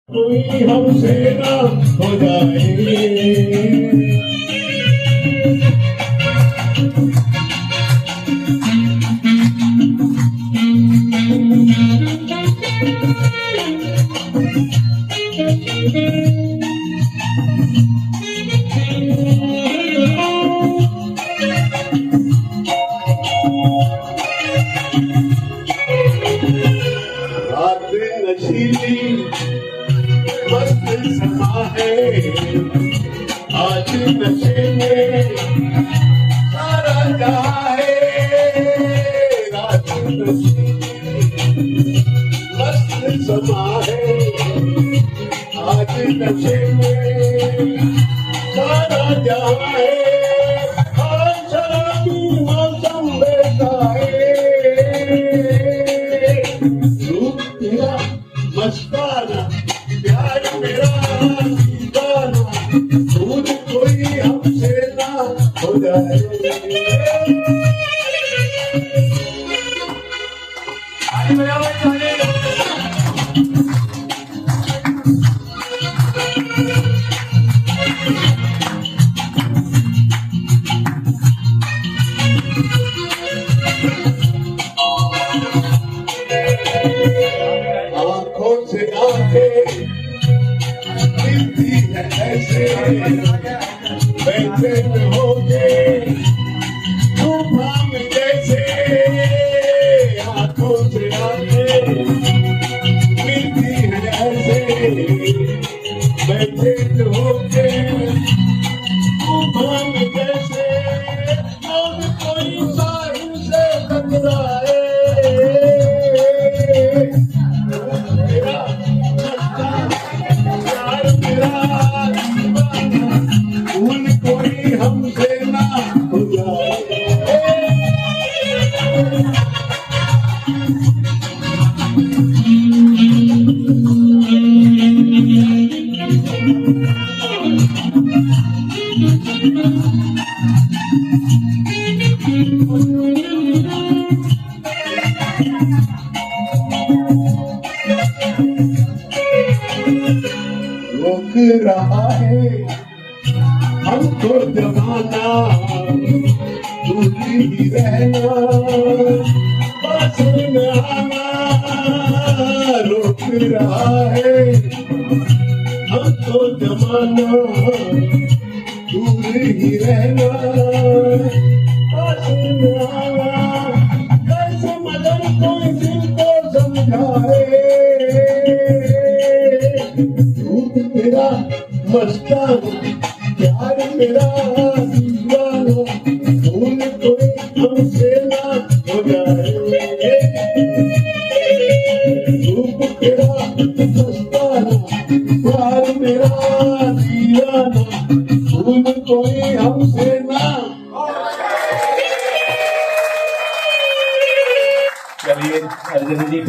कोई हमसे ना हो जाए। रात नशीली मस्त समा है, आज नशे में सारा जहां है। रात नशीली मस्त समा है, आज नशे में सारा जहां है। आज शराबी मौसम बैठा है, रूप तेरा मस्ताना, प्यार मेरा दीवाना, दूर कोई हमसे ना हो जाए। आंखों से आंखें मिलती है ऐसे, बैठे होके तूफान जैसे। आंखों से आंखें मिलती है ऐसे, बैठे होके तूफान जैसे। और कोई साहिल से टकराए, कोई हमसे ना हो जाए। रोक रहा है हमको जमाना, दूर ही रहना, पास न आना। रोक रहा है हमको जमाना, दूर ही रहना, पास न आना। कैसे मगर कोई दिल को समझाए, रूप तेरा मस्ताना, प्यार मेरा दीवाना, भूल कोई हमसे ना हो जाए। रूप तेरा मस्ताना, प्यार मेरा दीवाना, भूल कोई हमसे ना। चलिए अर्जुन जी